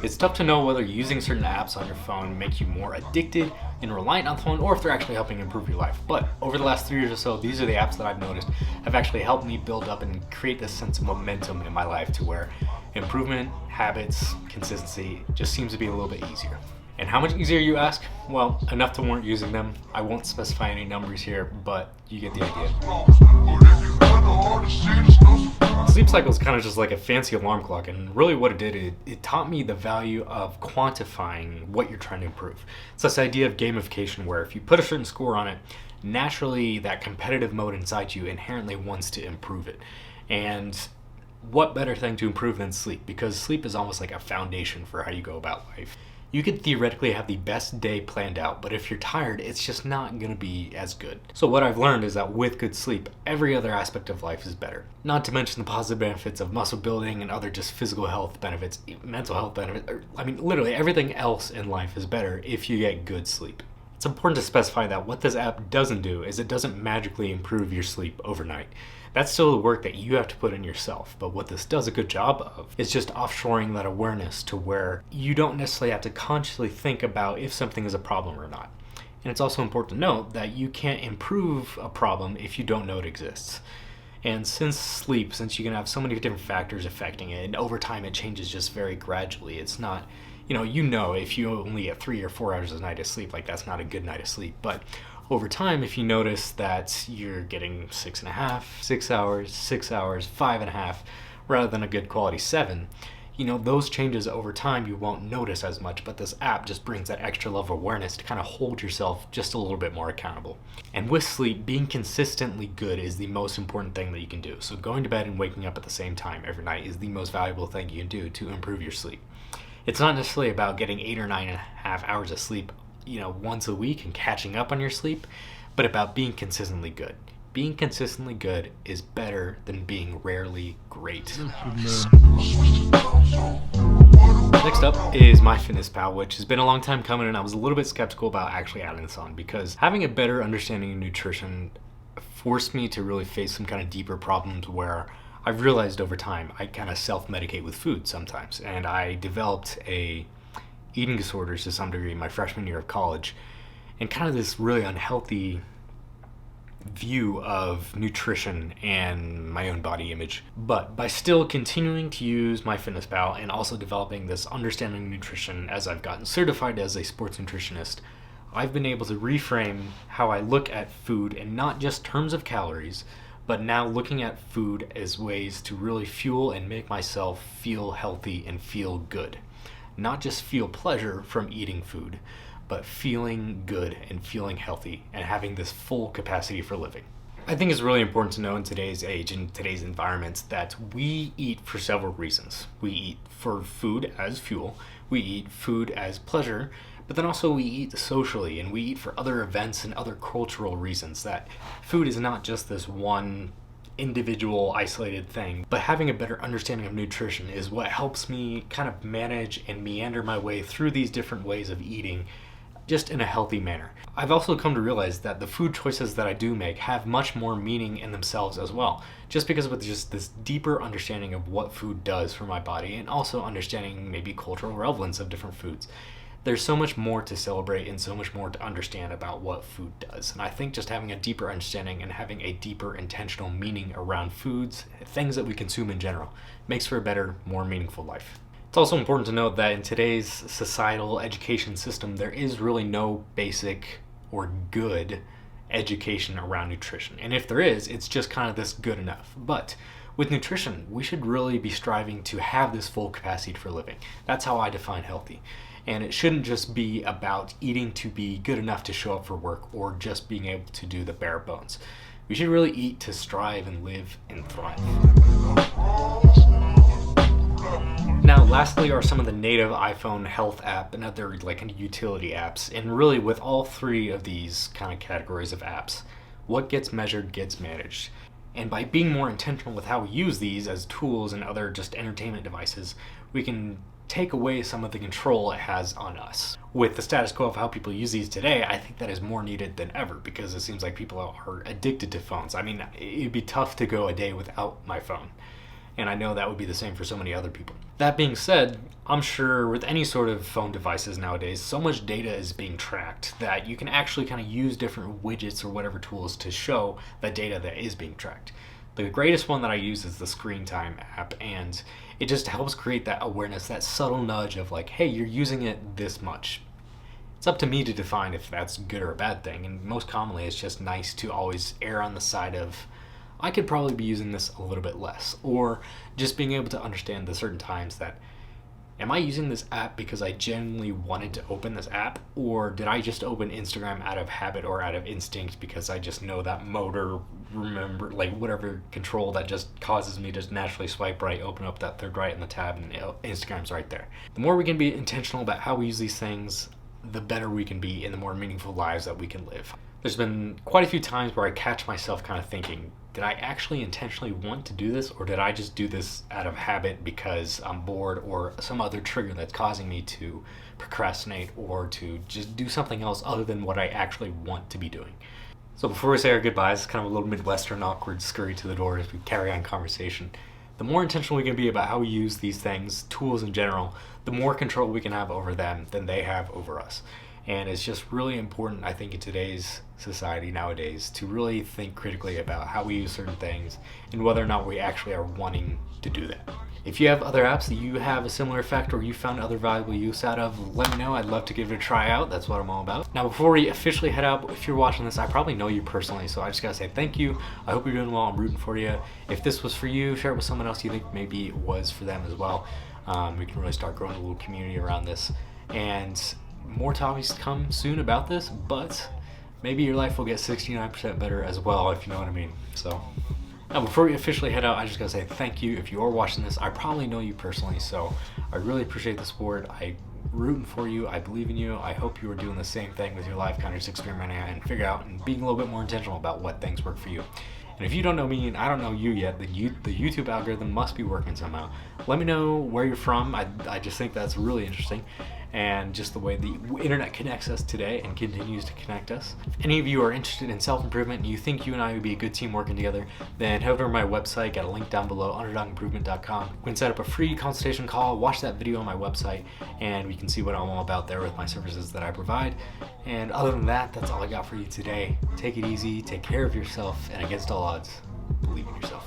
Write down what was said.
It's tough to know whether using certain apps on your phone make you more addicted and reliant on the phone, or if they're actually helping improve your life. But over the last 3 years or so, these are the apps that I've noticed have actually helped me build up and create this sense of momentum in my life to where improvement, habits, consistency just seems to be a little bit easier. And how much easier, you ask? Well, enough to warrant using them. I won't specify any numbers here, but you get the idea. Sleep cycle is kind of just like a fancy alarm clock, and really what it did, it taught me the value of quantifying what you're trying to improve. It's this idea of gamification where if you put a certain score on it, naturally that competitive mode inside you inherently wants to improve it. And what better thing to improve than sleep? Because sleep is almost like a foundation for how you go about life. You could theoretically have the best day planned out, but if you're tired, it's just not going to be as good. So what I've learned is that with good sleep, every other aspect of life is better. Not to mention the positive benefits of muscle building and other just physical health benefits, mental health benefits. Literally everything else in life is better if you get good sleep. It's important to specify that what this app doesn't do is it doesn't magically improve your sleep overnight. That's still the work that you have to put in yourself, but what this does a good job of is just offshoring that awareness to where you don't necessarily have to consciously think about if something is a problem or not. And it's also important to note that you can't improve a problem if you don't know it exists. And since you can have so many different factors affecting it, and over time it changes just very gradually. It's not, if you only get 3 or 4 hours a night of sleep, like that's not a good night of sleep. But over time, if you notice that you're getting 6.5, 6 hours, 6 hours, 5.5, rather than a good quality 7, those changes over time you won't notice as much, but this app just brings that extra level of awareness to kind of hold yourself just a little bit more accountable. And with sleep, being consistently good is the most important thing that you can do. So going to bed and waking up at the same time every night is the most valuable thing you can do to improve your sleep. It's not necessarily about getting 8 or 9.5 hours of sleep once a week and catching up on your sleep, but about being consistently good. Being consistently good is better than being rarely great. Next up is MyFitnessPal, which has been a long time coming, and I was a little bit skeptical about actually adding this on because having a better understanding of nutrition forced me to really face some kind of deeper problems where I've realized over time I kind of self-medicate with food sometimes, and I developed eating disorders to some degree in my freshman year of college, and kind of this really unhealthy view of nutrition and my own body image. But by still continuing to use MyFitnessPal and also developing this understanding of nutrition as I've gotten certified as a sports nutritionist, I've been able to reframe how I look at food in not just terms of calories, but now looking at food as ways to really fuel and make myself feel healthy and feel good. Not just feel pleasure from eating food, but feeling good and feeling healthy and having this full capacity for living. I think it's really important to know in today's age and today's environment that we eat for several reasons. We eat for food as fuel, we eat food as pleasure, but then also we eat socially and we eat for other events and other cultural reasons. That food is not just this one individual isolated thing, but having a better understanding of nutrition is what helps me kind of manage and meander my way through these different ways of eating just in a healthy manner. I've also come to realize that the food choices that I do make have much more meaning in themselves as well, just because of just this deeper understanding of what food does for my body and also understanding maybe cultural relevance of different foods. There's so much more to celebrate and so much more to understand about what food does. And I think just having a deeper understanding and having a deeper intentional meaning around foods, things that we consume in general, makes for a better, more meaningful life. It's also important to note that in today's societal education system, there is really no basic or good education around nutrition. And if there is, it's just kind of this good enough. But with nutrition, we should really be striving to have this full capacity for living. That's how I define healthy. And it shouldn't just be about eating to be good enough to show up for work or just being able to do the bare bones. We should really eat to strive and live and thrive. Now, lastly are some of the native iPhone health app and other utility apps. And really with all three of these kind of categories of apps, what gets measured gets managed. And by being more intentional with how we use these as tools and other just entertainment devices, we can take away some of the control it has on us. With the status quo of how people use these today, I think that is more needed than ever because it seems like people are addicted to phones. I mean, it'd be tough to go a day without my phone. And I know that would be the same for so many other people. That being said, I'm sure with any sort of phone devices nowadays, so much data is being tracked that you can actually kind of use different widgets or whatever tools to show the data that is being tracked. The greatest one that I use is the Screen Time app, and it just helps create that awareness, that subtle nudge of like, hey, you're using it this much. It's up to me to define if that's good or a bad thing, and most commonly it's just nice to always err on the side of, I could probably be using this a little bit less, or just being able to understand the certain times that, am I using this app because I genuinely wanted to open this app, or did I just open Instagram out of habit or out of instinct because I just know that motor, remember, like whatever control that just causes me to naturally swipe right, open up that third right in the tab, and Instagram's right there. The more we can be intentional about how we use these things, the better we can be in the more meaningful lives that we can live. There's been quite a few times where I catch myself kind of thinking, did I actually intentionally want to do this, or did I just do this out of habit because I'm bored or some other trigger that's causing me to procrastinate or to just do something else other than what I actually want to be doing? So before we say our goodbyes, kind of a little Midwestern awkward scurry to the door as we carry on conversation. The more intentional we can be about how we use these things, tools in general, the more control we can have over them than they have over us. And it's just really important, I think, in today's society nowadays to really think critically about how we use certain things and whether or not we actually are wanting to do that. If you have other apps that you have a similar effect or you found other valuable use out of, let me know. I'd love to give it a try out. That's what I'm all about. Now, before we officially head out, if you're watching this, I probably know you personally, so I just gotta say thank you. I hope you're doing well. I'm rooting for you. If this was for you, share it with someone else you think maybe it was for them as well. We can really start growing a little community around this. And more topics to come soon about this, but maybe your life will get 69% better as well, if you know what I mean. So now, before we officially head out, I just gotta say thank you. If you are watching this, I probably know you personally, so I really appreciate the support. I'm rooting for you. I believe in you. I hope you are doing the same thing with your life, kind of just experimenting and figure out and being a little bit more intentional about what things work for you. And if you don't know me and I don't know you yet, then the YouTube algorithm must be working somehow. Let me know where you're from. I just think that's really interesting. And just the way the internet connects us today and continues to connect us. If any of you are interested in self-improvement and you think you and I would be a good team working together, then head over to my website, got a link down below, underdogimprovement.com. We can set up a free consultation call, watch that video on my website, and we can see what I'm all about there with my services that I provide. And other than that, that's all I got for you today. Take it easy, take care of yourself, and against all odds, believe in yourself.